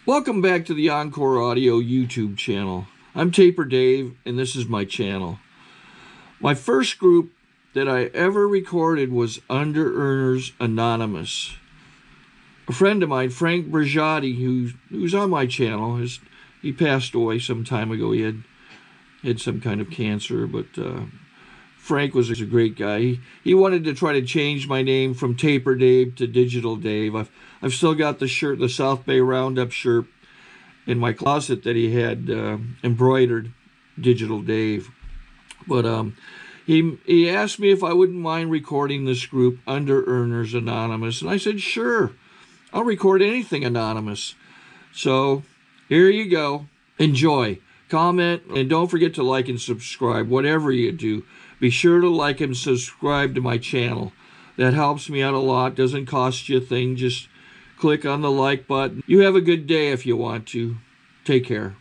Welcome back to the Encore Audio YouTube channel. I'm Taper Dave, and this is my channel. My first group that I ever recorded was Underearners Anonymous. A friend of mine, Frank Brigiotti, who's on my channel, he passed away some time ago. He had some kind of cancer, but Frank was a great guy. He wanted to try to change my name from Taper Dave to Digital Dave. I've still got the shirt, the South Bay Roundup shirt, in my closet that he had embroidered Digital Dave. But he asked me if I wouldn't mind recording this group, Underearners Anonymous, and I said, sure, I'll record anything anonymous. So here you go. Enjoy, comment, and don't forget to like and subscribe, whatever you do. Be sure to like and subscribe to my channel. That helps me out a lot. Doesn't cost you a thing. Just click on the like button. You have a good day if you want to. Take care.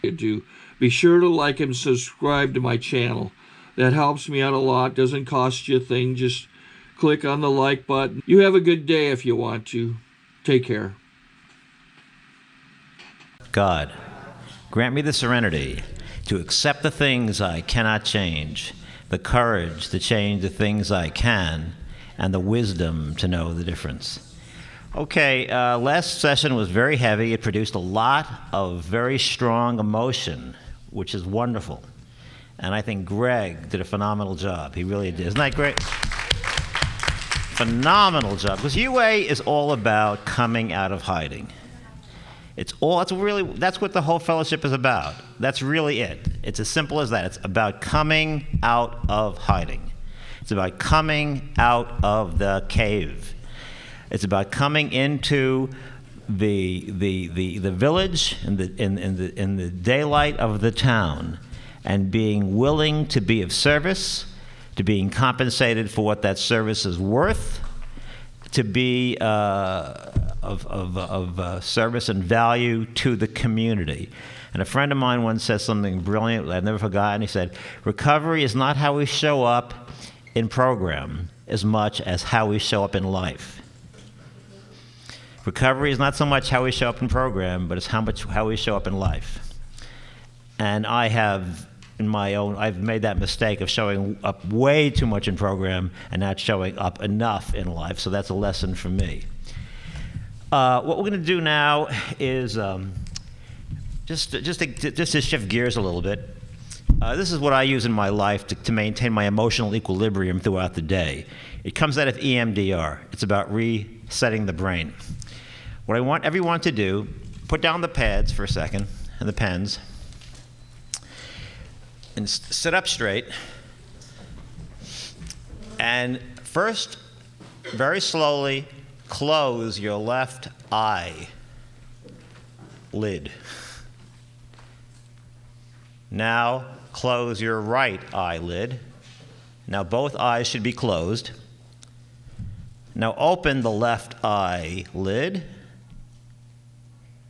Be sure to like and subscribe to my channel. That helps me out a lot. Doesn't cost you a thing. Just click on the like button. You have a good day if you want to. Take care. God, grant me the serenity to accept the things I cannot change, the courage to change the things I can, and the wisdom to know the difference. Okay, last session was very heavy. It produced a lot of very strong emotion, which is wonderful. And I think Greg did a phenomenal job. He really did. Isn't that great? Phenomenal job. Because UA is all about coming out of hiding. That's what the whole fellowship is about. That's really it. It's as simple as that. It's about coming out of hiding. It's about coming out of the cave. It's about coming into the village in the daylight of the town and being willing to be of service, to being compensated for what that service is worth, to be of service and value to the community. And a friend of mine once said something brilliant that I've never forgotten. He said, recovery is not how we show up in program as much as how we show up in life. Recovery is not so much how we show up in program, but it's how we show up in life. And I've made that mistake of showing up way too much in program and not showing up enough in life, so that's a lesson for me. What we're going to do now is just to shift gears a little bit. This is what I use in my life to maintain my emotional equilibrium throughout the day. It comes out of EMDR. It's about resetting the brain. What I want everyone to do, put down the pads for a second and the pens, and sit up straight. And first, very slowly, close your left eye lid. Now close your right eyelid. Now both eyes should be closed. Now open the left eyelid.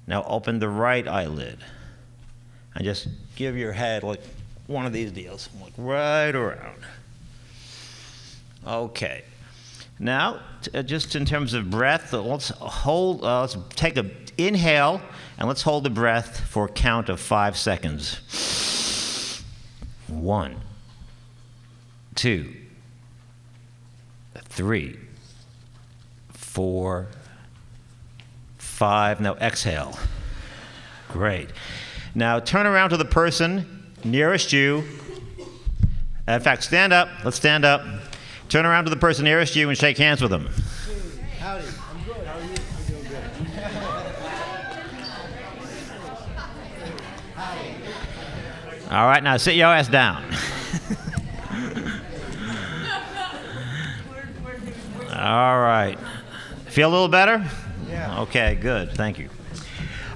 Now open the right eyelid. And just give your head like one of these deals, like right around. Okay. Now, just in terms of breath, let's take an inhale, and let's hold the breath for a count of 5 seconds. 1, 2, 3, 4, 5. Now exhale. Great. Now turn around to the person nearest you. In fact, stand up. Let's stand up. Turn around to the person nearest you and shake hands with them. Hey, howdy. I'm good. How are you? I'm doing good. All right, now sit your ass down. All right. Feel a little better? Yeah. Okay, good. Thank you.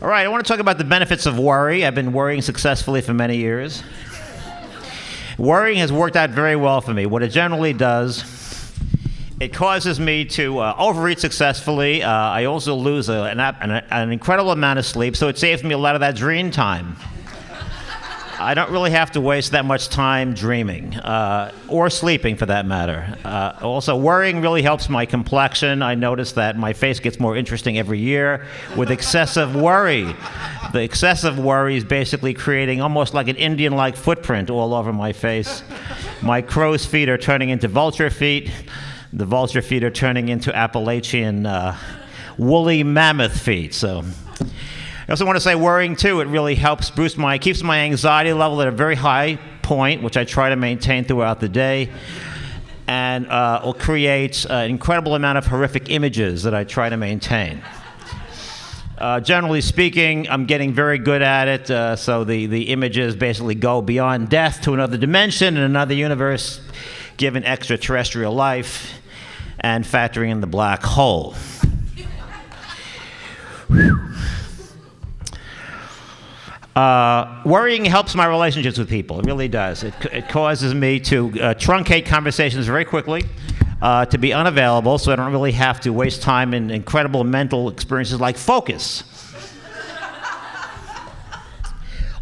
All right, I want to talk about the benefits of worry. I've been worrying successfully for many years. Worrying has worked out very well for me. What it generally does, it causes me to overeat successfully. I also lose an incredible amount of sleep, so it saves me a lot of that dream time. I don't really have to waste that much time dreaming or sleeping, for that matter. Also, worrying really helps my complexion. I notice that my face gets more interesting every year with excessive worry. The excessive worry is basically creating almost like an Indian-like footprint all over my face. My crow's feet are turning into vulture feet. The vulture feet are turning into Appalachian woolly mammoth feet. So I also want to say worrying, too, it really helps keeps my anxiety level at a very high point, which I try to maintain throughout the day, and will create an incredible amount of horrific images that I try to maintain. Generally speaking, I'm getting very good at it, so the images basically go beyond death to another dimension and another universe, given extraterrestrial life, and factoring in the black hole. Worrying helps my relationships with people. It really does. It causes me to truncate conversations very quickly, to be unavailable, so I don't really have to waste time in incredible mental experiences like focus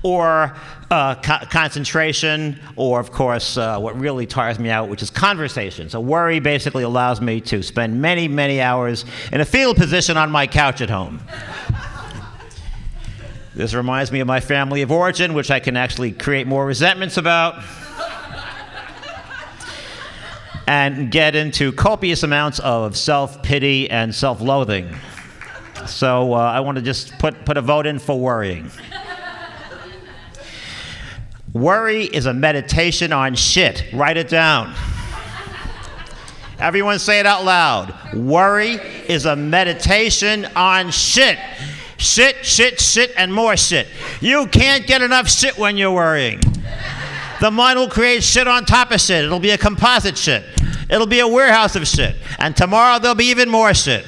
or concentration, or, of course, what really tires me out, which is conversation. So worry basically allows me to spend many, many hours in a fetal position on my couch at home. This reminds me of my family of origin, which I can actually create more resentments about and get into copious amounts of self-pity and self-loathing. So I want to just put a vote in for worrying. Worry is a meditation on shit. Write it down. Everyone say it out loud. Worry is a meditation on shit. Shit, shit, shit, and more shit. You can't get enough shit when you're worrying. The mind will create shit on top of shit. It'll be a composite shit. It'll be a warehouse of shit. And tomorrow there'll be even more shit.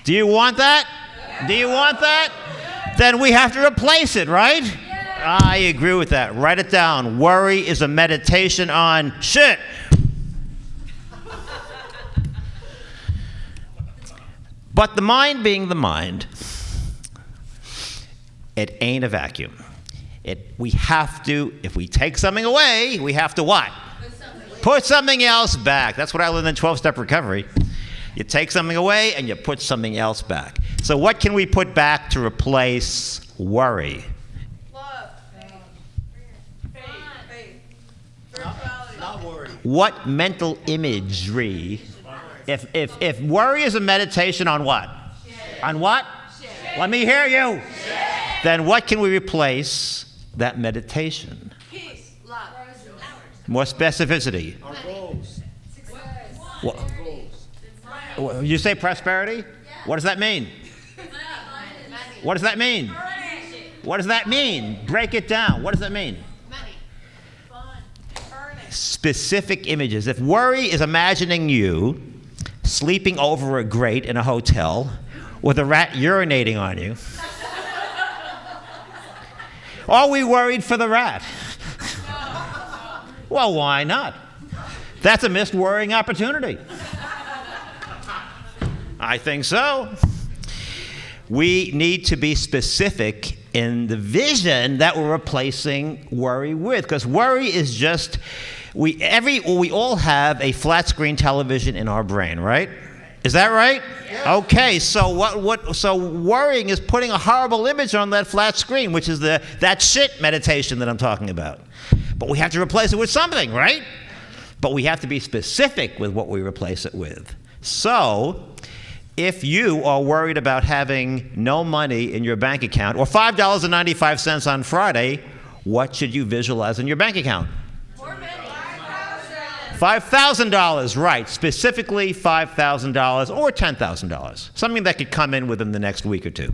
Do you want that? Do you want that? Then we have to replace it, right? I agree with that. Write it down. Worry is a meditation on shit. But the mind being the mind, it ain't a vacuum. We have to, if we take something away, we have to what? Put something else back. That's what I learned in 12-step recovery. You take something away and you put something else back. So what can we put back to replace worry? Love. Faith. Not worry. What mental imagery, if worry is a meditation on what? Shit. On what? Shit. Let me hear you. Shit. Then what can we replace that meditation? Peace. Love. More specificity. Our goals. What? You say prosperity? What does that mean? What does that mean? What does that mean? Break it down. What does that mean? Specific images. If worry is imagining you sleeping over a grate in a hotel with a rat urinating on you, are we worried for the rat? Well, why not? That's a missed worrying opportunity. I think so. We need to be specific in the vision that we're replacing worry with, because worry is just, we all have a flat screen television in our brain, right? Is that right? Yeah. Okay, so worrying is putting a horrible image on that flat screen, which is that shit meditation that I'm talking about. But we have to replace it with something, right? But we have to be specific with what we replace it with. So, if you are worried about having no money in your bank account, or $5.95 on Friday, what should you visualize in your bank account? $5,000, right. Specifically $5,000 or $10,000. Something that could come in within the next week or two.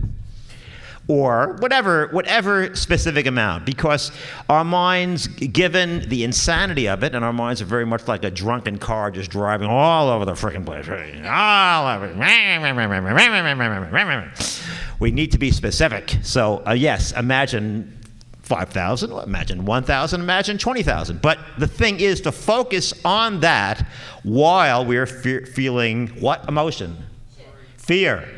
Or whatever specific amount. Because our minds, given the insanity of it, and our minds are very much like a drunken car just driving all over the frickin' place. All over. We need to be specific. So, yes, imagine 5,000, imagine 1,000, imagine 20,000. But the thing is to focus on that while we're feeling what emotion? Fear.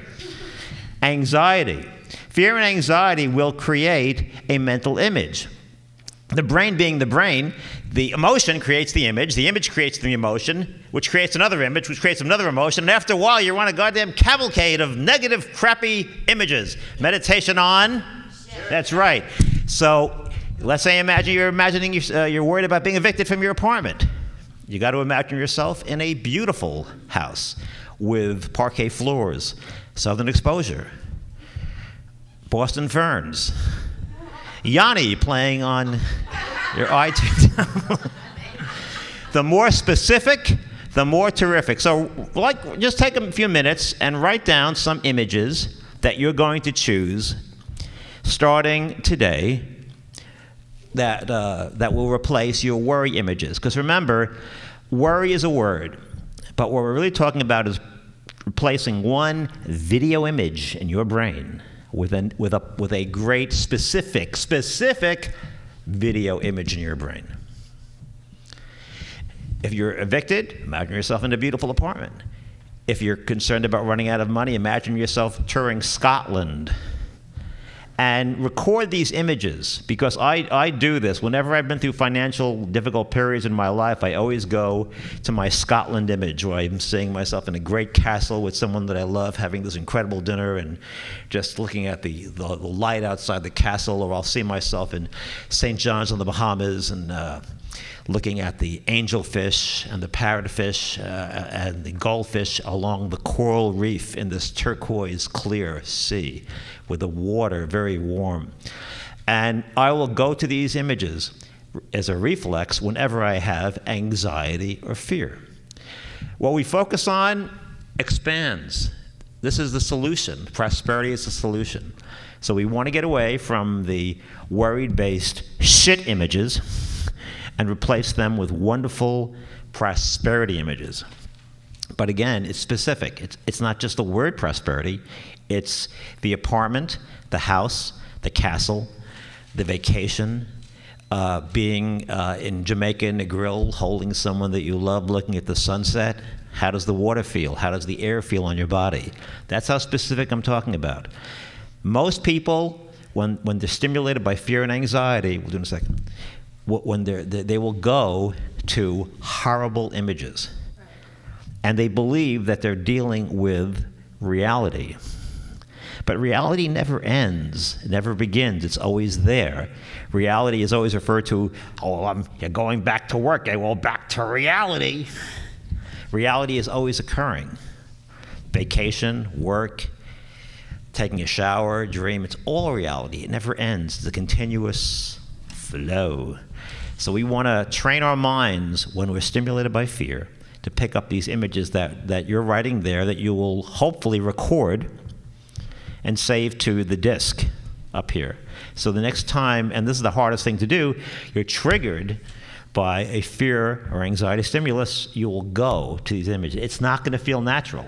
Anxiety. Fear and anxiety will create a mental image. The brain being the brain, the emotion creates the image creates the emotion, which creates another image, which creates another emotion, and after a while you're on a goddamn cavalcade of negative, crappy images. Meditation on? That's right. So let's say you're worried about being evicted from your apartment. You got to imagine yourself in a beautiful house with parquet floors, southern exposure, Boston Ferns, Yanni playing on your iTunes. The more specific, the more terrific. So, just take a few minutes and write down some images that you're going to choose starting today that will replace your worry images. Because remember, worry is a word, but what we're really talking about is replacing one video image in your brain with a great specific video image in your brain. If you're evicted, imagine yourself in a beautiful apartment. If you're concerned about running out of money, imagine yourself touring Scotland. And record these images, because I do this. Whenever I've been through financial difficult periods in my life, I always go to my Scotland image, where I'm seeing myself in a great castle with someone that I love, having this incredible dinner, and just looking at the light outside the castle, or I'll see myself in St. John's on the Bahamas, and looking at the angelfish and the parrotfish and the goldfish along the coral reef in this turquoise clear sea with the water very warm. And I will go to these images as a reflex whenever I have anxiety or fear. What we focus on expands. This is the solution. Prosperity is the solution. So we want to get away from the worried-based shit images and replace them with wonderful prosperity images. But again, it's specific. It's not just the word prosperity. It's the apartment, the house, the castle, the vacation, being in Jamaica in the grill, holding someone that you love, looking at the sunset. How does the water feel? How does the air feel on your body? That's how specific I'm talking about. Most people, when they're stimulated by fear and anxiety, we'll do in a second, when they will go to horrible images. And they believe that they're dealing with reality. But reality never ends, it never begins, it's always there. Reality is always referred to, you're going back to work, well, back to reality. Reality is always occurring. Vacation, work, taking a shower, dream, it's all reality. It never ends, it's a continuous flow. So we want to train our minds when we're stimulated by fear to pick up these images that you're writing there that you will hopefully record and save to the disk up here. So the next time, and this is the hardest thing to do, you're triggered by a fear or anxiety stimulus, you will go to these images. It's not going to feel natural.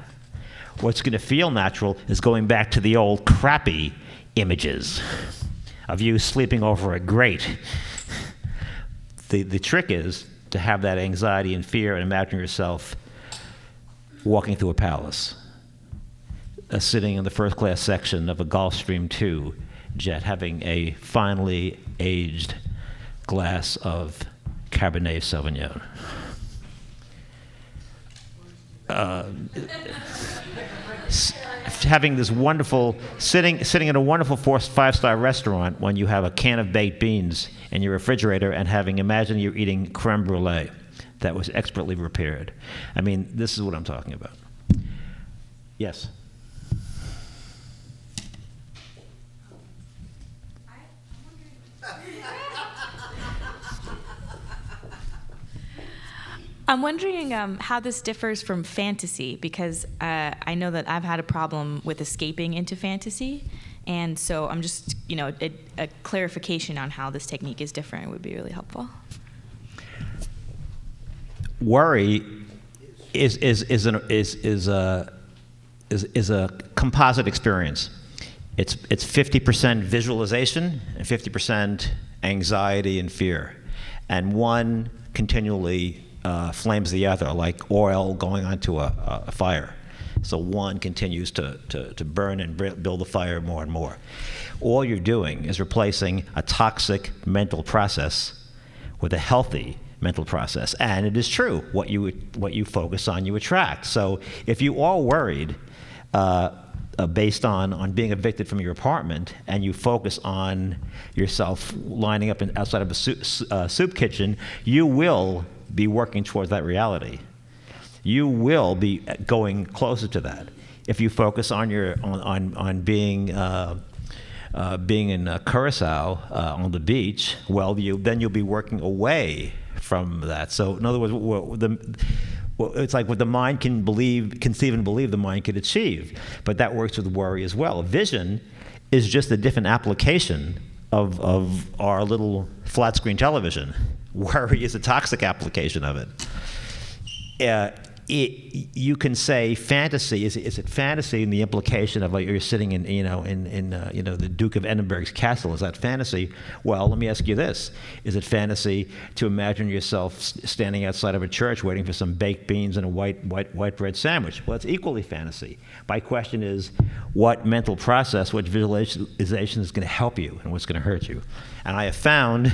What's going to feel natural is going back to the old crappy images of you sleeping over a grate. The trick is to have that anxiety and fear and imagine yourself walking through a palace, sitting in the first class section of a Gulfstream II jet, having a finely aged glass of Cabernet Sauvignon. Having this wonderful, sitting in a wonderful 5-star restaurant when you have a can of baked beans in your refrigerator and imagine you're eating creme brulee that was expertly prepared. I mean, this is what I'm talking about. Yes? I'm wondering how this differs from fantasy, because I know that I've had a problem with escaping into fantasy, and so I'm just, a clarification on how this technique is different would be really helpful. Worry is a composite experience. It's 50% visualization and 50% anxiety and fear, and one continually flames the other, like oil going onto a fire. So one continues to burn and build the fire more and more. All you're doing is replacing a toxic mental process with a healthy mental process. And it is true, what you focus on, you attract. So if you are worried based on being evicted from your apartment, and you focus on yourself lining up outside of a soup kitchen, you will be working towards that reality. You will be going closer to that. If you focus on being in Curacao on the beach, well, then you'll be working away from that. So in other words, it's like what the mind can conceive and believe, the mind can achieve. But that works with worry as well. Vision is just a different application of our little flat screen television. Worry is a toxic application of it. You can say fantasy. Is it fantasy in the implication of like you're sitting in the Duke of Edinburgh's castle? Is that fantasy? Well, let me ask you this: is it fantasy to imagine yourself standing outside of a church waiting for some baked beans and a white bread sandwich? Well, it's equally fantasy. My question is, what mental process, what visualization is going to help you, and what's going to hurt you? And I have found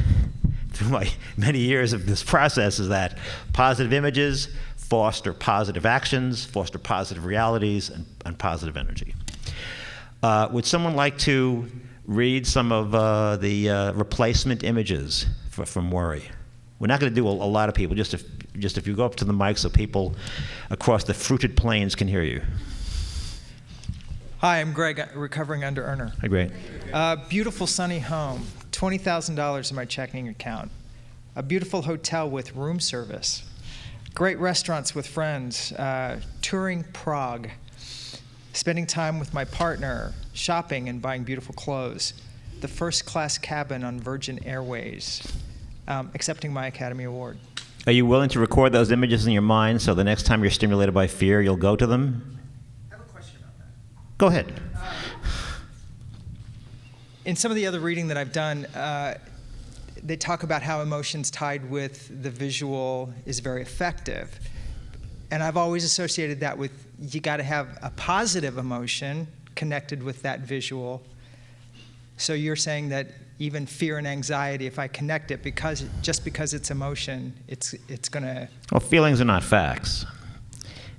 through my many years of this process is that positive images foster positive actions, foster positive realities, and positive energy. Would someone like to read some of the replacement images from worry? We're not going to do a lot of people, just if you go up to the mic so people across the fruited plains can hear you. Hi, I'm Greg, recovering under-earner. Hi, Greg. Beautiful sunny home, $20,000 in my checking account. A beautiful hotel with room service. Great restaurants with friends, touring Prague, spending time with my partner, shopping and buying beautiful clothes, the first-class cabin on Virgin Airways, accepting my Academy Award. Are you willing to record those images in your mind so the next time you're stimulated by fear, you'll go to them? I have a question about that. Go ahead. In some of the other reading that I've done, they talk about how emotions tied with the visual is very effective. And I've always associated that with you got to have a positive emotion connected with that visual. So you're saying that even fear and anxiety, if I connect it, just because it's emotion, it's going to... Well, feelings are not facts.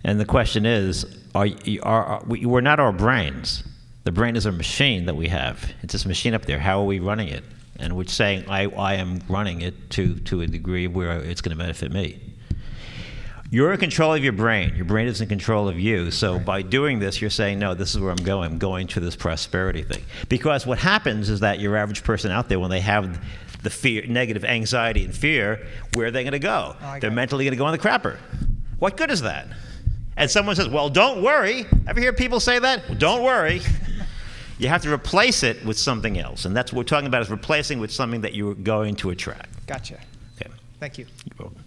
And the question is, we're not our brains. The brain is a machine that we have. It's this machine up there. How are we running it? And we're saying, I am running it to a degree where it's going to benefit me. You're in control of your brain. Your brain is in control of you. So right. By doing this, you're saying, no, this is where I'm going. I'm going to this prosperity thing. Because what happens is that your average person out there, when they have the fear, negative anxiety and fear, where are they going to go? They're mentally going to go on the crapper. What good is that? And someone says, well, don't worry. Ever hear people say that? Well, don't worry. You have to replace it with something else. And that's what we're talking about, is replacing with something that you're going to attract. Gotcha. Okay. Thank you. You're welcome.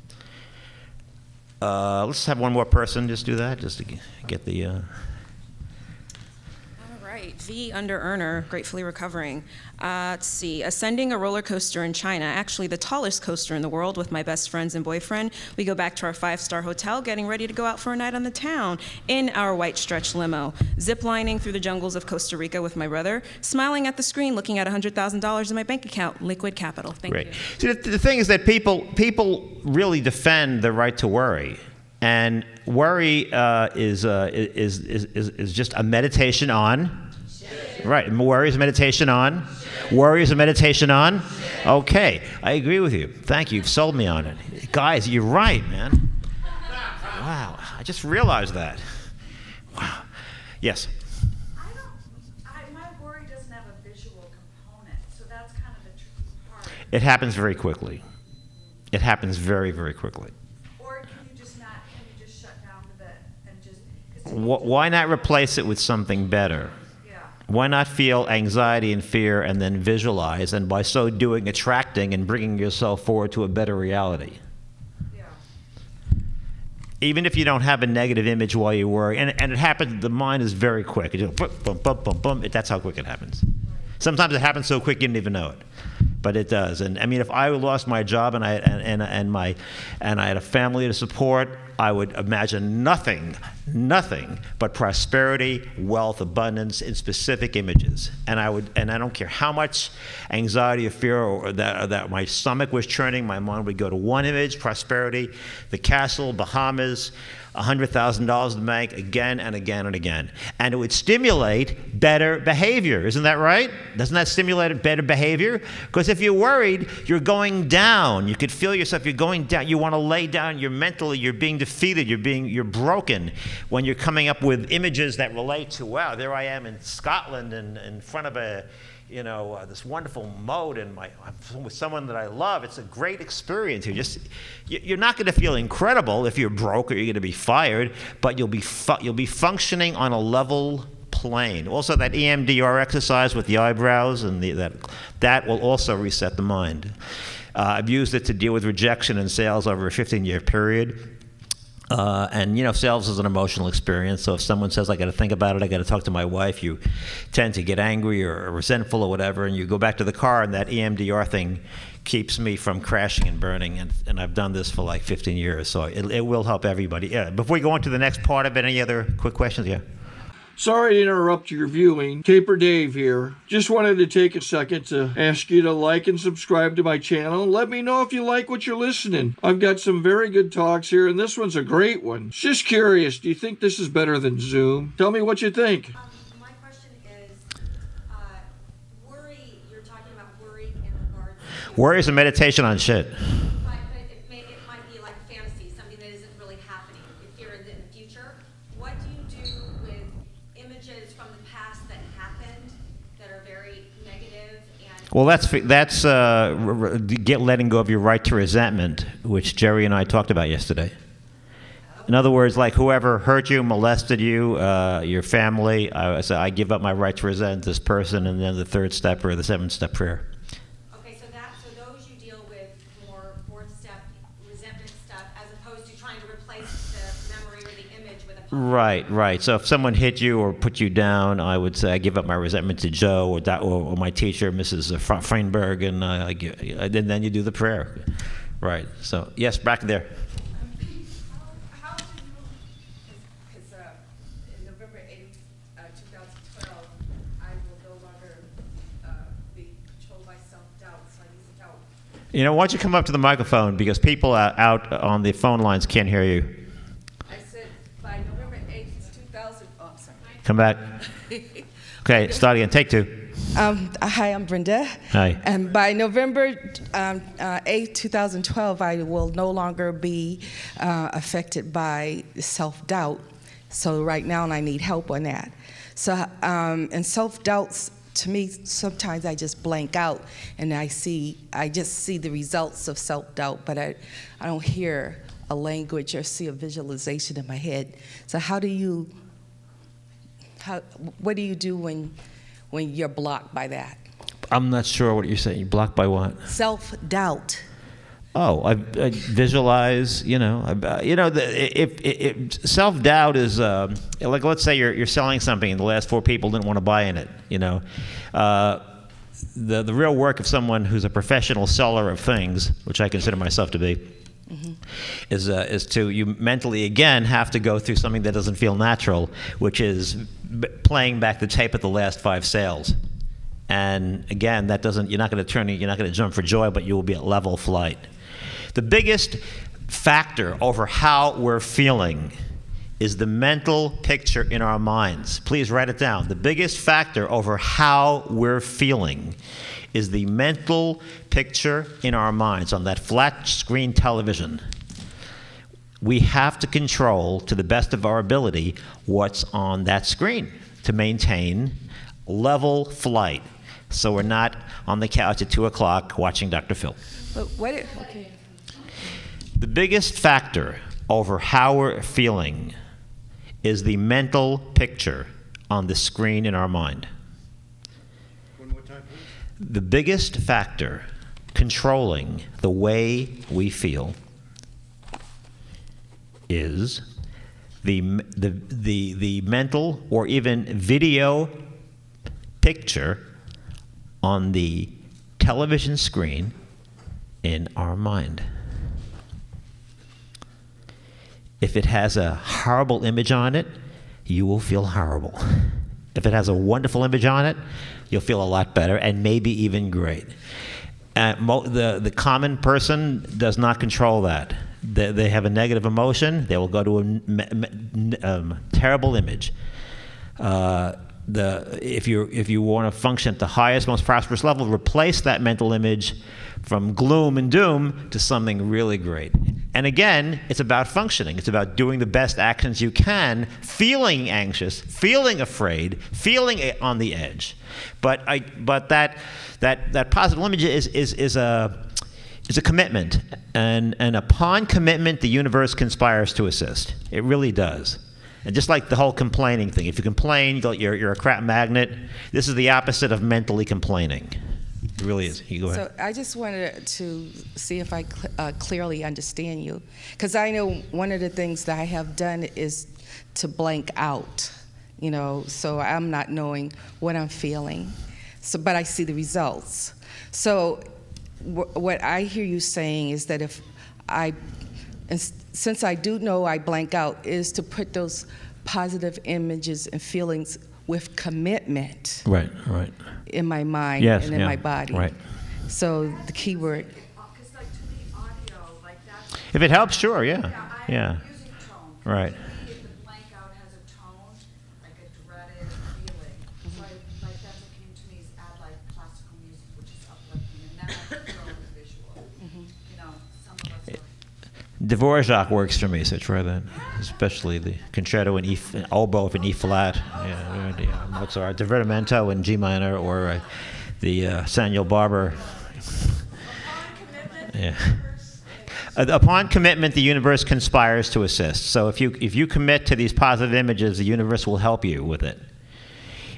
Let's have one more person just do that, just to get the... All right, V, under-earner, gratefully recovering. Let's see, ascending a roller coaster in China, actually the tallest coaster in the world, with my best friends and boyfriend. We go back to our 5-star hotel, getting ready to go out for a night on the town in our white stretch limo, ziplining through the jungles of Costa Rica with my brother, smiling at the screen, looking at $100,000 in my bank account, liquid capital. Thank you. See, the thing is that people really defend the right to worry. And worry is just a meditation on. Right. Worry is a meditation on. Worry is a meditation on. Okay. I agree with you. Thank you. You've sold me on it. Guys, you're right, man. Wow. I just realized that. Wow. Yes. My worry doesn't have a visual component, so that's kind of the tricky part. It happens very quickly. It happens very, very quickly. Or can you just shut down the bit and just... Why not replace it with something better? Why not feel anxiety and fear and then visualize, and by so doing, attracting and bringing yourself forward to a better reality? Yeah. Even if you don't have a negative image while you worry, and it happens, the mind is very quick. It just boom, boom, boom, boom, boom. That's how quick it happens. Sometimes it happens so quick you didn't even know it, but it does. And I mean, if I lost my job and I had a family to support, I would imagine nothing but prosperity, wealth, abundance in specific images. And I don't care how much anxiety or fear or that my stomach was churning, my mind would go to one image, prosperity, the castle, Bahamas, $100,000 in the bank, again and again and again. And it would stimulate better behavior. Isn't that right? Doesn't that stimulate better behavior? Because if you're worried, you're going down. You could feel yourself, you're going down. You want to lay down. You're mentally, you're being defeated. You're broken when you're coming up with images that relate to, wow, there I am in Scotland and in front of this wonderful moat, and I'm with someone that I love. It's a great experience. You're not going to feel incredible if you're broke or you're going to be fired, but you'll be functioning on a level plane. Also, that EMDR exercise with the eyebrows and that will also reset the mind. I've used it to deal with rejection in sales over a 15-year period. And sales is an emotional experience. So if someone says, I got to think about it, I got to talk to my wife, you tend to get angry or resentful or whatever, and you go back to the car, and that EMDR thing keeps me from crashing and burning. And I've done this for like 15 years, so it will help everybody. Yeah. Before we go on to the next part of it, any other quick questions? Yeah. Sorry to interrupt your viewing. Taper Dave here. Just wanted to take a second to ask you to like and subscribe to my channel. Let me know if you like what you're listening. I've got some very good talks here, and this one's a great one. Just curious, do you think this is better than Zoom? Tell me what you think. My question is, worry, you're talking about worry in regards to... Worry is a meditation on shit. But it might be like fantasy, something that isn't really happening. If you're in the future, what do you do with images from the past that happened that are very negative and... Well, that's letting go of your right to resentment, which Jerry and I talked about yesterday. In other words, like whoever hurt you, molested you, your family, I give up my right to resent this person, and then the third step or the seventh step prayer. Okay, so those you deal with more fourth step resentment stuff as opposed to trying to replace the memory or the image with a positive. Right. So if someone hit you or put you down, I would say I give up my resentment to Joe or my teacher, Mrs. Freinberg, and then you do the prayer. Right. So yes, back there. How do you, because in November 8th, 2012, I will no longer be controlled by self-doubt, so I need some help. Why don't you come up to the microphone, because people out on the phone lines can't hear you. I said by November 8th, 2000, oh, I'm sorry. Come back. Okay, start again. Take two. Hi, I'm Brenda. Hi. And by November 8, 2012, I will no longer be affected by self-doubt. So right now, I need help on that. So, and self-doubts, to me, sometimes I just blank out, and I just see the results of self-doubt, but I don't hear a language or see a visualization in my head. So what do you do when you're blocked by that? I'm not sure what you're saying. You're blocked by what? Self-doubt. Oh, I visualize. If self-doubt is like, let's say you're selling something and the last four people didn't want to buy in it. The real work of someone who's a professional seller of things, which I consider myself to be, is to you mentally again have to go through something that doesn't feel natural, which is playing back the tape of the last 5 sales. And again, you're not going to jump for joy, but you will be at level flight. The biggest factor over how we're feeling is the mental picture in our minds. Please write it down. The biggest factor over how we're feeling is the mental picture in our minds on that flat screen television. We have to control, to the best of our ability, what's on that screen to maintain level flight, so we're not on the couch at 2 o'clock watching Dr. Phil. But okay. The biggest factor over how we're feeling is the mental picture on the screen in our mind. One more time, please. The biggest factor controlling the way we feel is the mental or even video picture on the television screen in our mind. If it has a horrible image on it, you will feel horrible. If it has a wonderful image on it, you'll feel a lot better and maybe even great. The common person does not control that. They have a negative emotion, they will go to a terrible image. If you want to function at the highest, most prosperous level, replace that mental image from gloom and doom to something really great. And again, it's about functioning. It's about doing the best actions you can, feeling anxious, feeling afraid, feeling on the edge. But that positive image is a commitment, and upon commitment, the universe conspires to assist. It really does. And just like the whole complaining thing, if you complain, you're a crap magnet. This is the opposite of mentally complaining. It really is. You go ahead. So I just wanted to see if I clearly understand you, because I know one of the things that I have done is to blank out, so I'm not knowing what I'm feeling. So, but I see the results. So what I hear you saying is that since I do know I blank out, is to put those positive images and feelings with commitment. Right. In my mind and in my body. Right. So the key word. Because like to me, audio, like that's. If it helps, sure, yeah. I'm using tone. Right. To me, if the blank out has a tone, like a dreaded feeling. So like that's what came to me is add like classical music, which is uplifting, and then I can throw in the visual. Some of us are. Dvorak works for me, so try that. Especially the concerto in oboe in E flat, Mozart, Divertimento in G minor, or the Samuel Barber. Upon commitment, the universe conspires to assist. So if you commit to these positive images, the universe will help you with it.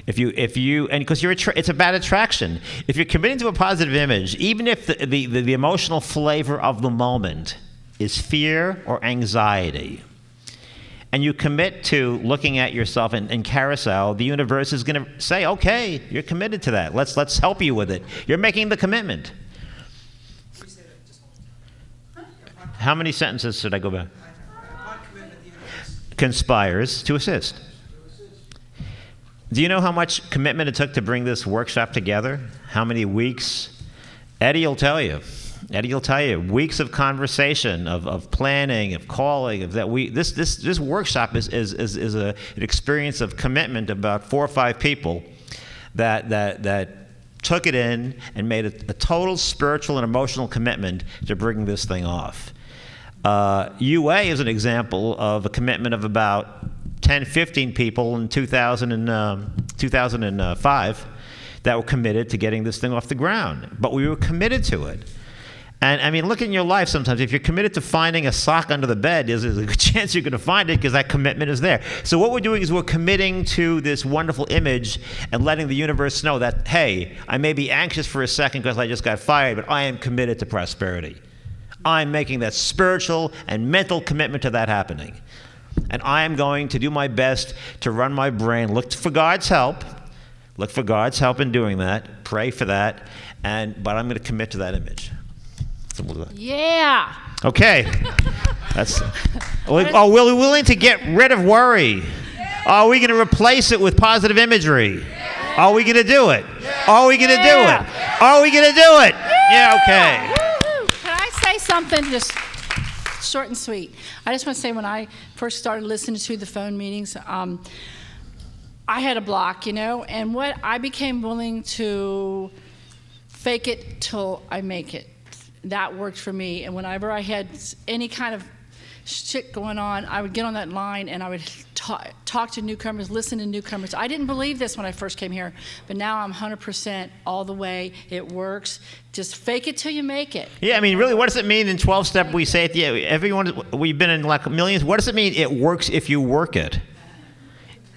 If you and because it's about attraction. If you're committing to a positive image, even if the emotional flavor of the moment is fear or anxiety, and you commit to looking at yourself in carousel, the universe is going to say, okay, you're committed to that. Let's help you with it. You're making the commitment. How many sentences should I go back? Conspires to assist. Do you know how much commitment it took to bring this workshop together? How many weeks? Eddie will tell you. Weeks of conversation, of planning, of calling, of that. This workshop is an experience of commitment. About 4 or 5 people that took it in and made a total spiritual and emotional commitment to bringing this thing off. UA is an example of a commitment of about 10, 15 people in 2005 that were committed to getting this thing off the ground. But we were committed to it. And I mean, look in your life sometimes. If you're committed to finding a sock under the bed, there's a good chance you're going to find it because that commitment is there. So what we're doing is we're committing to this wonderful image and letting the universe know that, hey, I may be anxious for a second because I just got fired, but I am committed to prosperity. I'm making that spiritual and mental commitment to that happening. And I am going to do my best to run my brain, look for God's help. Look for God's help in doing that. Pray for that. But I'm going to commit to that image. Yeah. Okay. Are we willing to get rid of worry? Are we going to replace it with positive imagery? Are we going to do it? Are we going to do it? Are we going to do it? Yeah, okay. Can I say something just short and sweet? I just want to say when I first started listening to the phone meetings, I had a block, and what I became willing to fake it till I make it. That worked for me. And whenever I had any kind of shit going on, I would get on that line and I would talk to newcomers, listen to newcomers. I didn't believe this when I first came here, but now I'm 100% all the way. It works. Just fake it till you make it. Yeah, I mean, really, what does it mean in 12-step? We say it, everyone, we've been in like millions. What does it mean it works if you work it?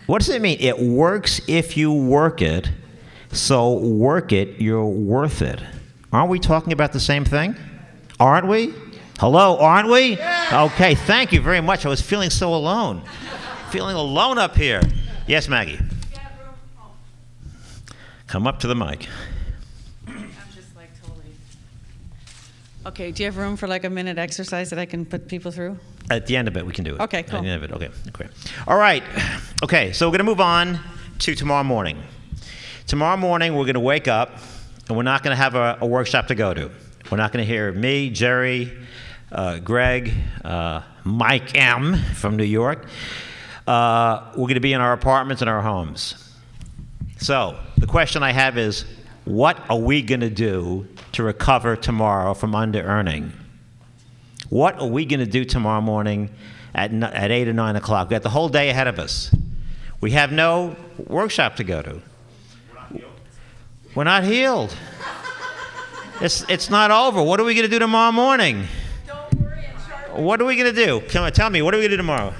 What does it mean? It works if you work it, so work it, you're worth it. Aren't we talking about the same thing? Aren't we? Hello, aren't we? Yeah. Okay, thank you very much. I was feeling so alone. Feeling alone up here. Yes, Maggie. Come up to the mic. I'm just like totally. Okay, do you have room for like a minute exercise that I can put people through? At the end of it, we can do it. Okay, cool. At the end of it, okay. All right. Okay, so we're going to move on to tomorrow morning. Tomorrow morning, we're going to wake up, and we're not going to have a workshop to go to. We're not going to hear me, Jerry, Greg, Mike M. from New York. We're going to be in our apartments and our homes. So the question I have is, what are we going to do to recover tomorrow from under-earning? What are we going to do tomorrow morning at 8 or 9 o'clock? We got the whole day ahead of us. We have no workshop to go to. We're not healed. It's not over. What are we going to do tomorrow morning? Don't worry, What are we going to do? Come on, tell me. What are we going to do tomorrow?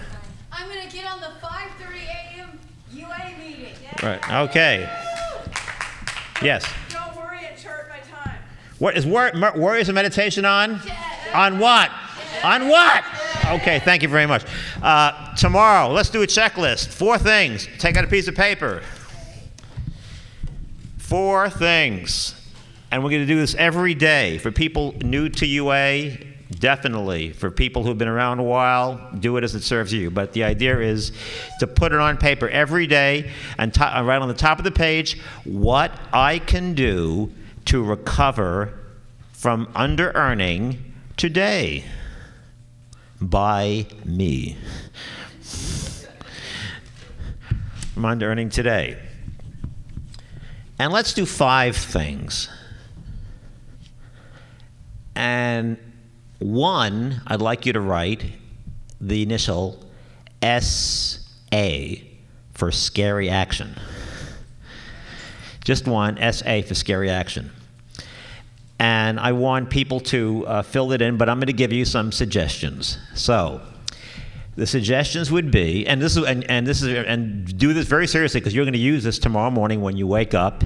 I'm going to get on the 5:30 a.m. UA meeting. Right. Okay. Yes. Don't worry and chart my time. What is Warriors of Meditation on? On what? On what? Okay, thank you very much. Tomorrow, let's do a checklist. 4 things. Take out a piece of paper. 4 things. And we're going to do this every day. For people new to UA, definitely. For people who've been around a while, do it as it serves you. But the idea is to put it on paper every day and write on the top of the page what I can do to recover from under-earning today by me. From under-earning today. And let's do 5 things. And 1, I'd like you to write the initial S-A for scary action. Just 1, S-A for scary action. And I want people to fill it in, but I'm going to give you some suggestions. So, the suggestions would be, and do this very seriously because you're going to use this tomorrow morning when you wake up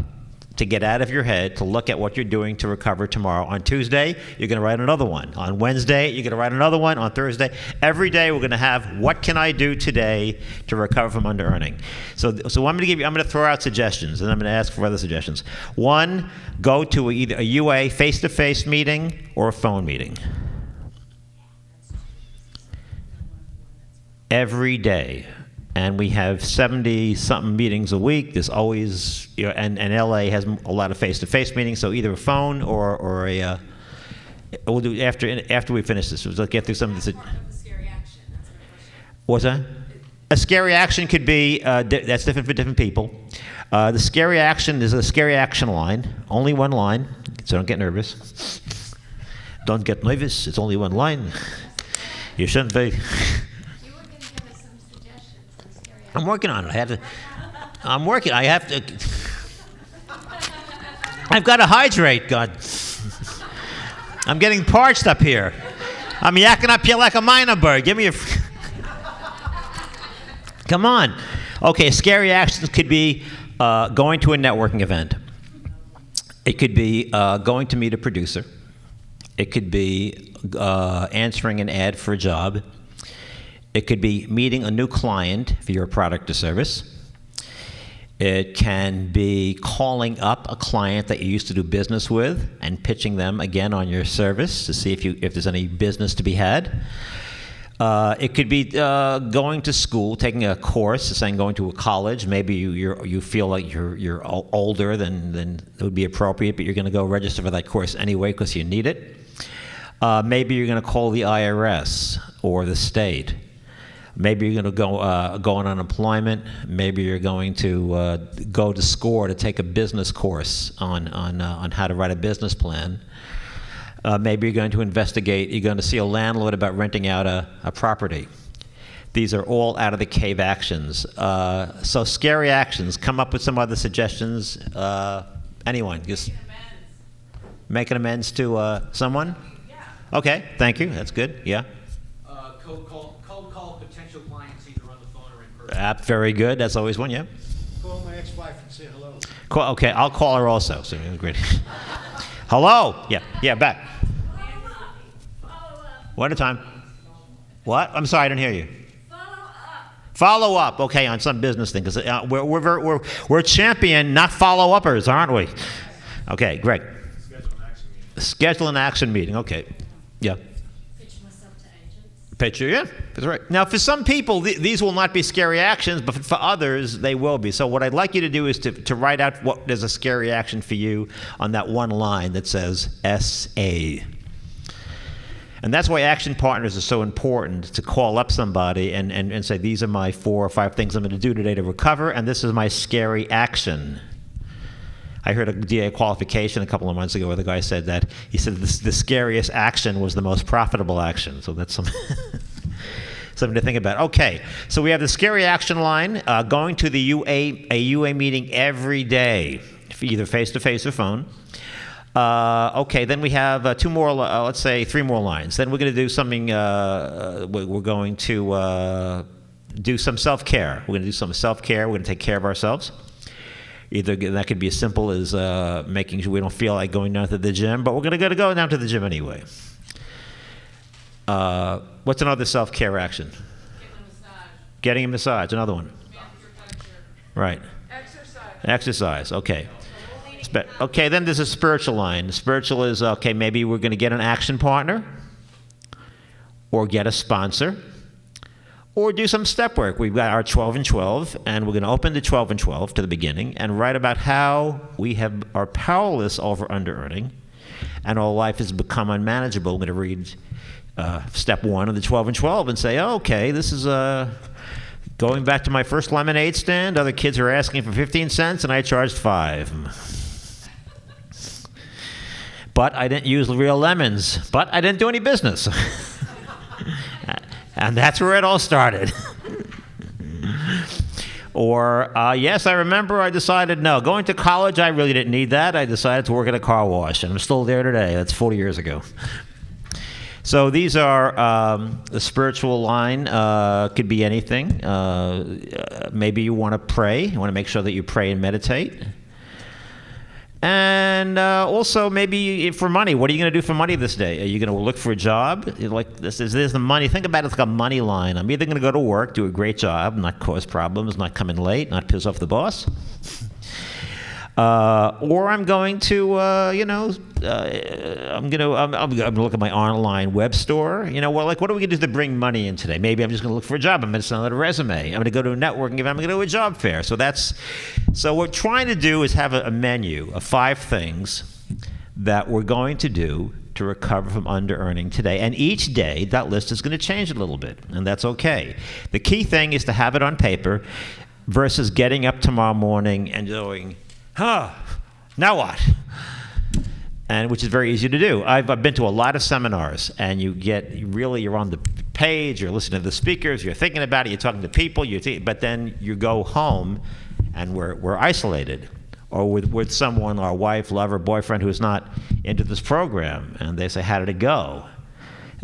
to get out of your head, to look at what you're doing to recover tomorrow. On Tuesday, you're going to write another one. On Wednesday, you're going to write another one. On Thursday, every day we're going to have, what can I do today to recover from under-earning? So I'm going to throw out suggestions, and I'm going to ask for other suggestions. 1, go to either a UA face-to-face meeting or a phone meeting. Every day. And we have 70-something meetings a week. There's always, and LA has a lot of face-to-face meetings, so either a phone or a, we'll do after we finish this. We'll get through some of this. What's that? A scary action could be, that's different for different people. The scary action is a scary action line, only 1 line, so don't get nervous. Don't get nervous, it's only 1 line. You shouldn't be. I'm working on it. I've got to hydrate, God. I'm getting parched up here. I'm yakking up here like a minor bird. Give me a... Come on. Okay, scary actions could be going to a networking event. It could be going to meet a producer. It could be answering an ad for a job. It could be meeting a new client for your product or service. It can be calling up a client that you used to do business with and pitching them again on your service to see if there's any business to be had. It could be going to school, taking a course, saying going to a college. Maybe you feel like you're older than it would be appropriate, but you're going to go register for that course anyway because you need it. Maybe you're going to call the IRS or the state. Maybe you're going to go on unemployment. Maybe you're going to go to SCORE to take a business course on how to write a business plan. Maybe you're going to investigate. You're going to see a landlord about renting out a property. These are all out of the cave actions. So scary actions. Come up with some other suggestions. Anyone? Just making amends to someone? Yeah. Okay. Thank you. That's good. Yeah. Cold call potential clients either on the phone or in person. Very good. That's always one. Yeah. Call my ex-wife and say hello. Okay. I'll call her also. So great. Hello. Yeah. Yeah. Back. One at a time. What? I'm sorry. I didn't hear you. Follow up. Okay, on some business thing, because we're champion, not follow-uppers, aren't we? Okay, Greg. Schedule an action meeting. Okay. Yeah. Pitch myself to agents. Picture, yeah, that's right. Now, for some people, these will not be scary actions, but for others, they will be. So what I'd like you to do is to write out what is a scary action for you on that one line that says SA. And that's why action partners are so important, to call up somebody and say, these are my 4 or 5 things I'm going to do today to recover, and this is my scary action. I heard a DA qualification a couple of months ago where the guy said that. He said the scariest action was the most profitable action. So that's something to think about. Okay, so we have the scary action line, going to the a UA meeting every day, either face-to-face or phone. Okay, then we have 2 more, let's say 3 more lines. Then we're going to do something, we're going to do some self-care. We're going to do some self-care. We're going to take care of ourselves. Either that could be as simple as making sure we don't feel like going down to the gym, but we're going to go down to the gym anyway. What's another self-care action? Getting a massage, another one. Right. Exercise, okay. Okay, then there's a spiritual line. The spiritual is, okay, maybe we're going to get an action partner, or get a sponsor, or do some step work. We've got our 12 and 12, and we're going to open the 12 and 12 to the beginning and write about how we are powerless over under-earning, and our life has become unmanageable. We're going to read step 1 of the 12 and 12 and say, oh, okay, this is going back to my first lemonade stand. Other kids are asking for 15 cents, and I charged 5. But I didn't use real lemons. But I didn't do any business. And that's where it all started. Or, yes, I remember I decided, no, going to college, I really didn't need that. I decided to work at a car wash, and I'm still there today. That's 40 years ago. So these are the spiritual line. Could be anything. Maybe you want to pray. You want to make sure that you pray and meditate. And also maybe for money. What are you going to do for money this day? Are you going to look for a job? Like there's the money. Think about it like a money line. I'm either going to go to work, do a great job, not cause problems, not come in late, not piss off the boss. Or I'm going to, I'm going to look at my online web store. Well, like, what are we going to do to bring money in today? Maybe I'm just going to look for a job. I'm going to send out a resume. I'm going to go to a networking event. I'm going to go to a job fair. So what we're trying to do is have a menu of 5 things that we're going to do to recover from under-earning today. And each day, that list is going to change a little bit, and that's okay. The key thing is to have it on paper versus getting up tomorrow morning and going, now what? And which is very easy to do. I've been to a lot of seminars, and you're on the page, you're listening to the speakers, you're thinking about it, you're talking to people, but then you go home, and we're isolated, or with someone, our wife, lover, boyfriend, who's not into this program, and they say, how did it go?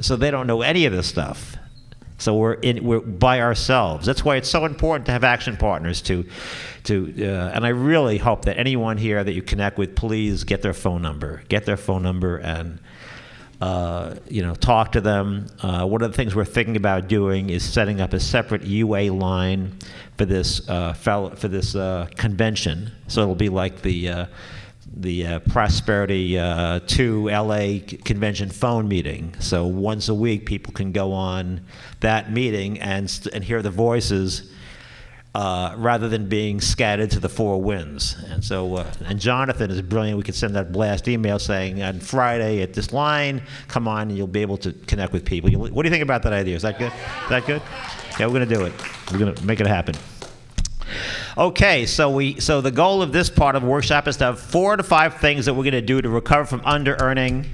So they don't know any of this stuff. So we're by ourselves. That's why it's so important to have action partners and I really hope that anyone here that you connect with, please get their phone number and talk to them. One of the things we're thinking about doing is setting up a separate UA line for this convention. So it'll be like the Prosperity 2 LA convention phone meeting. So once a week, people can go on that meeting and hear the voices rather than being scattered to the 4 winds. And so, and Jonathan is brilliant. We could send that blast email saying, on Friday at this line, come on, and you'll be able to connect with people. What do you think about that idea? Is that good? Yeah, we're going to do it. We're going to make it happen. Okay, so the goal of this part of the workshop is to have 4 to 5 things that we're going to do to recover from under-earning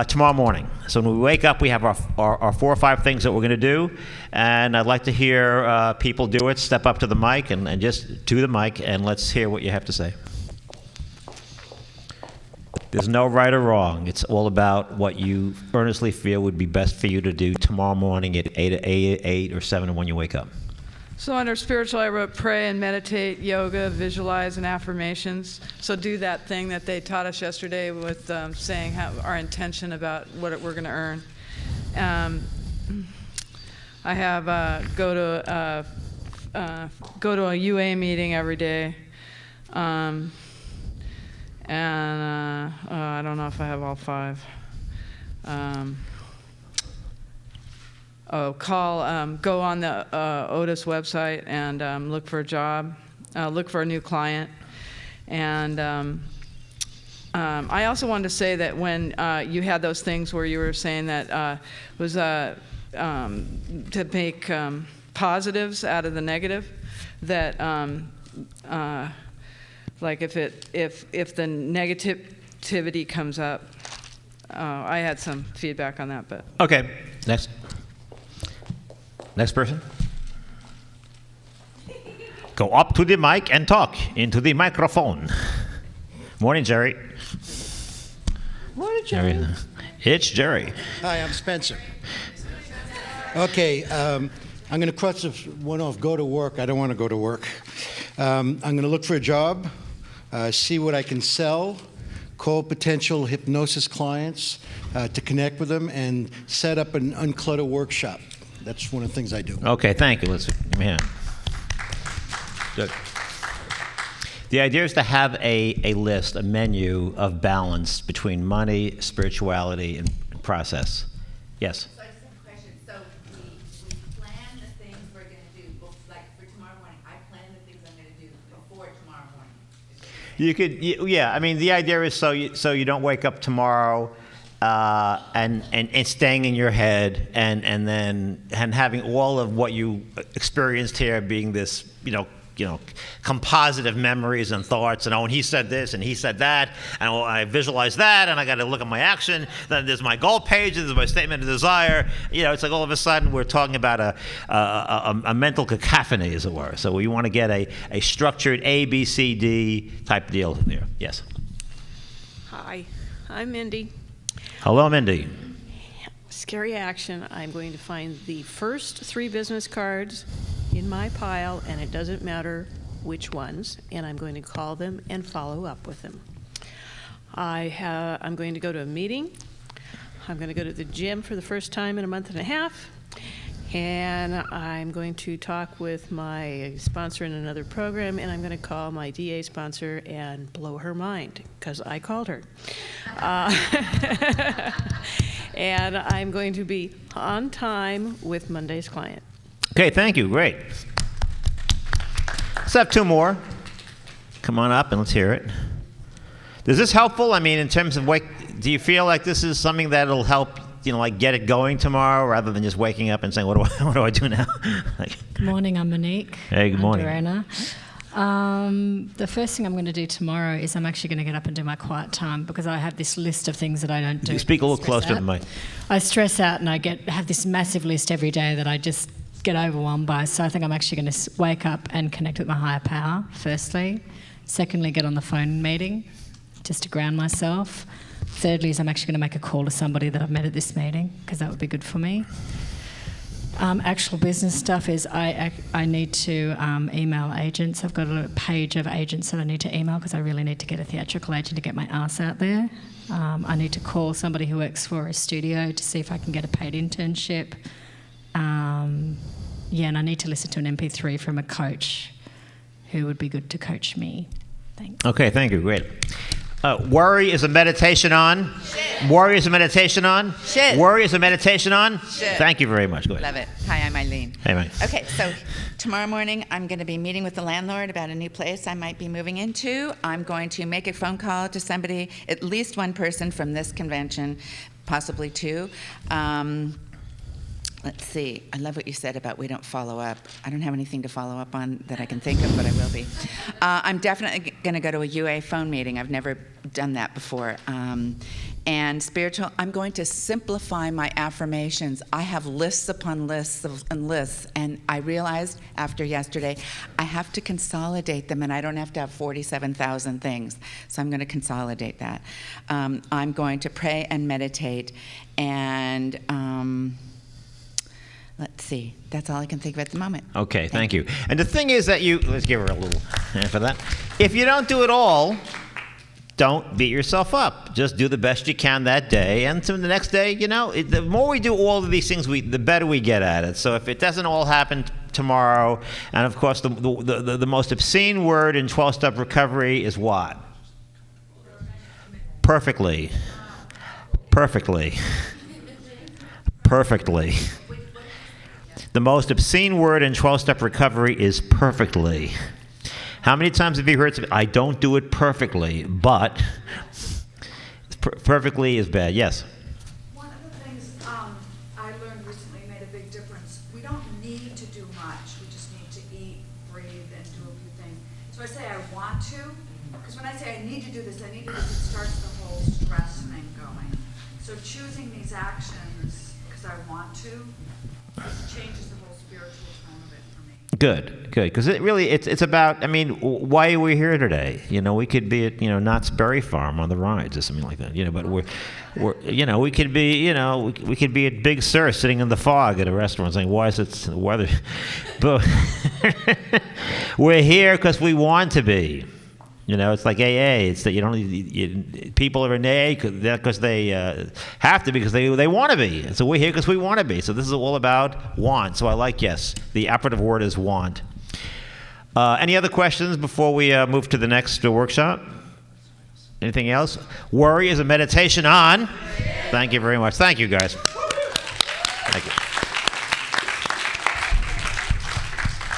tomorrow morning. So when we wake up, we have our 4 or 5 things that we're going to do, and I'd like to hear people do it. Step up to the mic and just do the mic, and let's hear what you have to say. There's no right or wrong. It's all about what you earnestly feel would be best for you to do tomorrow morning at 8 or 7 when you wake up. So under spiritual, I wrote pray and meditate, yoga, visualize, and affirmations. So do that thing that they taught us yesterday with saying our intention about what we're going to earn. I have go to a UA meeting every day. I don't know if I have all 5. Go on the Otis website and look for a job, look for a new client. And I also wanted to say that when you had those things where you were saying that was to make positives out of the negative, that like if the negativity comes up, I had some feedback on that, but Okay, next person. Go up to the mic and talk into the microphone. Morning, Jerry. Morning, Jerry. It's Jerry. Hi, I'm Spencer. Okay, I'm going to cross this one off. Go to work. I don't want to go to work. I'm going to look for a job, see what I can sell, call potential hypnosis clients to connect with them, and set up an unclutter workshop. That's one of the things I do. Okay, thank you. Let's give me a hand. Good. The idea is to have a list, a menu of balance between money, spirituality, and process. Yes? So I just have a question. So we plan the things we're going to do. Like for tomorrow morning, I plan the things I'm going to do before tomorrow morning. You could, yeah. I mean, the idea is so you don't wake up tomorrow and staying in your head and then having all of what you experienced here being this, composite of memories and thoughts, and and he said this and he said that, and I visualize that, and I got to look at my action. Then there's my goal page, and there's my statement of desire. It's like all of a sudden we're talking about a mental cacophony, as it were. So we want to get a structured A, B, C, D type deal there. Yes. Hi, I'm Mindy. Hello, Mindy. Scary action. I'm going to find the first 3 business cards in my pile, and it doesn't matter which ones, and I'm going to call them and follow up with them. I'm going to go to a meeting. I'm going to go to the gym for the first time in a month and a half, and I'm going to talk with my sponsor in another program, and I'm going to call my DA sponsor and blow her mind, because I called her. And I'm going to be on time with Monday's client. Okay, thank you. Great. Let's have 2 more. Come on up and let's hear it. Is this helpful? I mean, in terms of do you feel like this is something that'll help, like get it going tomorrow rather than just waking up and saying, what do I do now? Good morning, I'm Monique. Hey, good morning. Underearner. The first thing I'm going to do tomorrow is I'm actually going to get up and do my quiet time, because I have this list of things that I don't do. You speak a little closer to the mic. I stress out and I have this massive list every day that I just get overwhelmed by. So I think I'm actually going to wake up and connect with my higher power, firstly. Secondly, get on the phone meeting just to ground myself. Thirdly is I'm actually going to make a call to somebody that I've met at this meeting, because that would be good for me. Actual business stuff is I need to email agents. I've got a page of agents that I need to email, because I really need to get a theatrical agent to get my ass out there. I need to call somebody who works for a studio to see if I can get a paid internship. And I need to listen to an MP3 from a coach who would be good to coach me. Thanks. Okay, thank you. Great. Worry is a meditation on? Shit. Worry is a meditation on? Shit. Worry is a meditation on? Shit. Thank you very much. Go ahead. Love it. Hi, I'm Eileen. Hey, Mike. Okay, so tomorrow morning I'm going to be meeting with the landlord about a new place I might be moving into. I'm going to make a phone call to somebody, at least one person from this convention, possibly 2. Let's see. I love what you said about we don't follow up. I don't have anything to follow up on that I can think of, but I will be. I'm definitely going to go to a UA phone meeting. I've never done that before. And spiritual, I'm going to simplify my affirmations. I have lists upon lists and lists, and I realized after yesterday I have to consolidate them, and I don't have to have 47,000 things. So I'm going to consolidate that. I'm going to pray and meditate, and let's see. That's all I can think of at the moment. Okay, thank you. And the thing is that let's give her a little hand for that. If you don't do it all, don't beat yourself up. Just do the best you can that day. And so the next day, the more we do all of these things, the better we get at it. So if it doesn't all happen tomorrow, and of course the most obscene word in 12-step recovery is what? perfectly. Perfectly. Perfectly. The most obscene word in 12-step recovery is perfectly. How many times have you heard something? I don't do it perfectly, but perfectly is bad. Yes? One of the things I learned recently made a big difference. We don't need to do much. We just need to eat, breathe, and do a few things. So I say I want to, because when I say I need to do this, it starts the whole stress thing going. So choosing these actions because I want to changes the whole spiritual tone of it for me. Good, good. Because it's about, I mean, why are we here today? You know, we could be at, Knott's Berry Farm on the rides or something like that. But we're we could be, we could be at Big Sur sitting in the fog at a restaurant saying, why is it the weather? But we're here because we want to be. It's like AA. It's that people are in AA because they have to, because they want to be. And so we're here because we want to be. So this is all about want. So I like, yes, the operative word is want. Any other questions before we move to the next workshop? Anything else? Worry is a meditation on. Thank you very much. Thank you, guys. Thank you.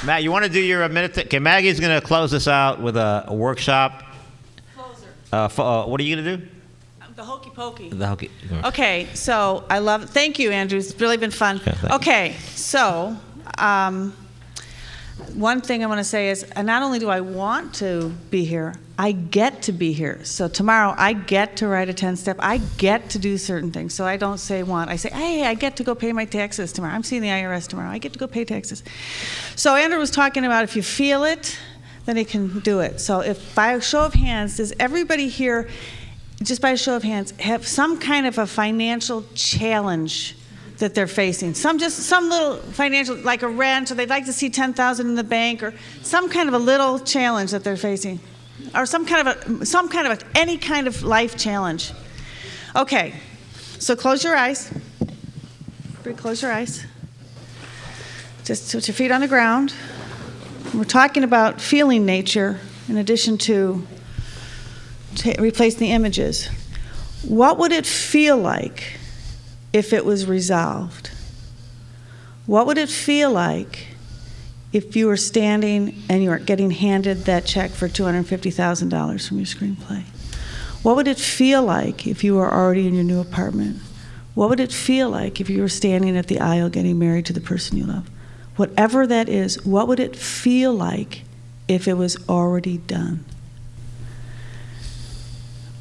Matt, you want to do your meditation? Okay, Maggie's going to close this out with a workshop. Closer. What are you going to do? The hokey pokey. The hokey. Okay, so thank you, Andrew. It's really been fun. Okay, so one thing I want to say is, not only do I want to be here, I get to be here. So tomorrow I get to write a 10-step. I get to do certain things. So I don't say want. I say, hey, I get to go pay my taxes tomorrow. I'm seeing the IRS tomorrow. I get to go pay taxes. So Andrew was talking about if you feel it, then you can do it. So if by a show of hands, does everybody here, just by a show of hands, have some kind of a financial challenge that they're facing? Some little financial, like a rent, or they'd like to see $10,000 in the bank, or some kind of a little challenge that they're facing, or any kind of life challenge. Okay, so close your eyes. Close your eyes. Just put your feet on the ground. We're talking about feeling nature in addition to replacing the images. What would it feel like if it was resolved? What would it feel like if you were standing and you were getting handed that check for $250,000 from your screenplay? What would it feel like if you were already in your new apartment? What would it feel like if you were standing at the aisle getting married to the person you love? Whatever that is, what would it feel like if it was already done?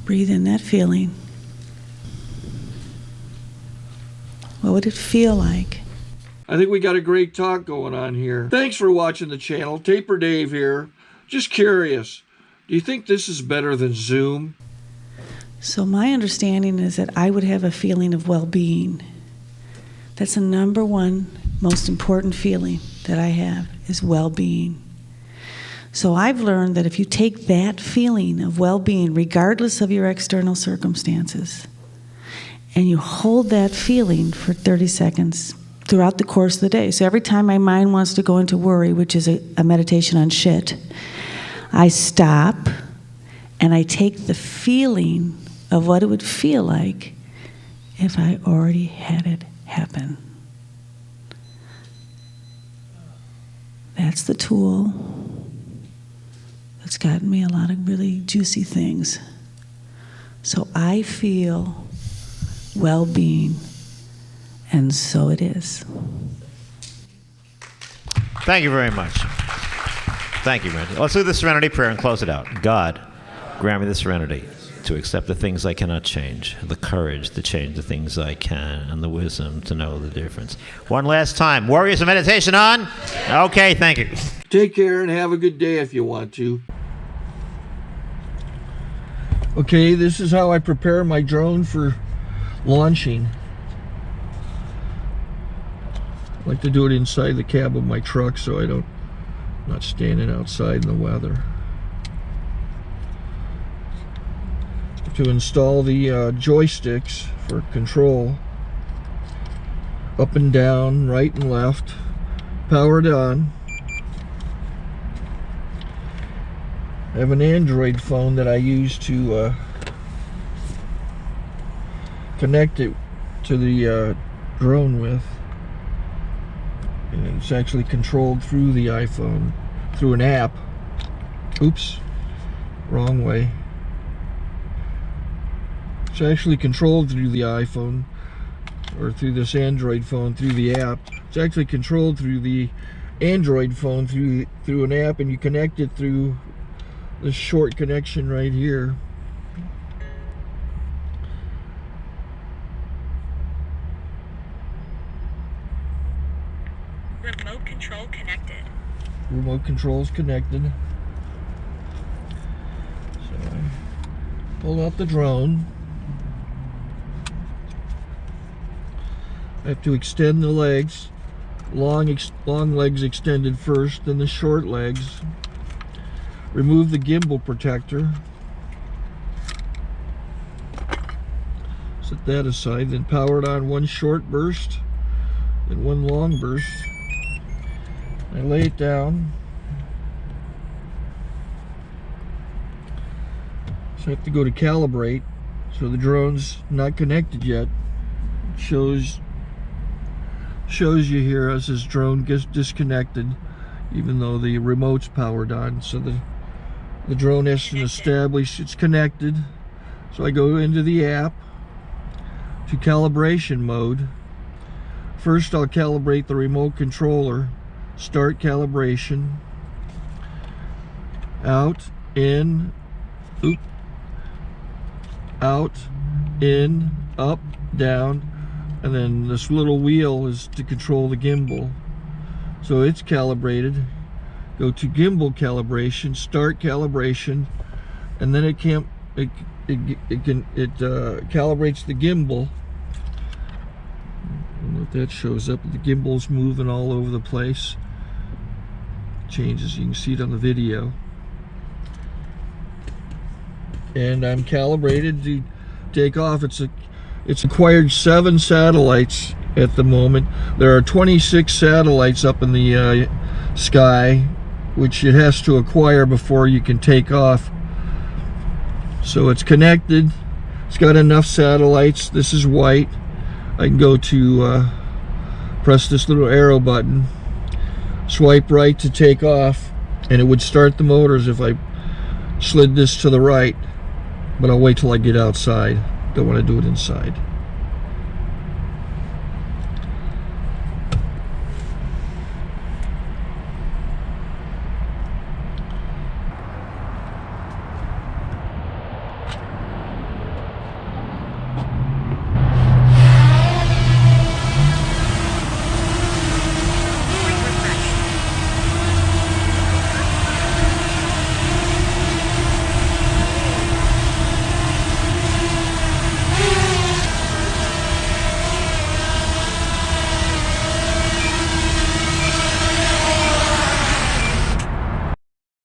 Breathe in that feeling. What would it feel like? I think we got a great talk going on here. Thanks for watching the channel. Taper Dave here. Just curious, do you think this is better than Zoom? So my understanding is that I would have a feeling of well-being. That's the number one most important feeling that I have, is well-being. So I've learned that if you take that feeling of well-being, regardless of your external circumstances, and you hold that feeling for 30 seconds throughout the course of the day. So every time my mind wants to go into worry, which is a meditation on shit, I stop and I take the feeling of what it would feel like if I already had it happen. That's the tool that's gotten me a lot of really juicy things. So I feel well-being, and so it is. Thank you very much. Thank you, Randy. Let's do the Serenity Prayer and close it out. God, grant me the serenity to accept the things I cannot change, the courage to change the things I can, and the wisdom to know the difference. One last time. Warriors of meditation on? Okay, thank you. Take care and have a good day if you want to. Okay, this is how I prepare my drone for launching. I like to do it inside the cab of my truck so I'm not standing outside in the weather. To install the joysticks for control, up and down, right and left, powered on. I have an Android phone that I use to connect it to the drone with. And it's actually controlled through the iPhone, through an app. Oops, wrong way. It's actually controlled through the iPhone, or through this Android phone, through the app. It's actually controlled through the Android phone, through an app, and you connect it through this short connection right here. Remote control connected. Remote control is connected. So I pull out the drone. I have to extend the legs. Long legs extended first, then the short legs. Remove the gimbal protector. Set that aside, then power it on one short burst, then one long burst. I lay it down. So I have to go to calibrate. So the drone's not connected yet. It shows you here as this drone gets disconnected, even though the remote's powered on. So the drone has to establish it's connected. So I go into the app to calibration mode. First I'll calibrate the remote controller. Start calibration. Out, in, oop, out, in, up, down, and then this little wheel is to control the gimbal. So it's calibrated. Go to gimbal calibration, start calibration, and then it calibrates the gimbal. I don't know if that shows up. The gimbal's moving all over the place. Changes, you can see it on the video. And I'm calibrated to take off. It's acquired 7 satellites at the moment. There are 26 satellites up in the sky, which it has to acquire before you can take off. So it's connected. It's got enough satellites. This is white. I can go to press this little arrow button, swipe right to take off, and it would start the motors if I slid this to the right, but I'll wait till I get outside. Don't want to do it inside.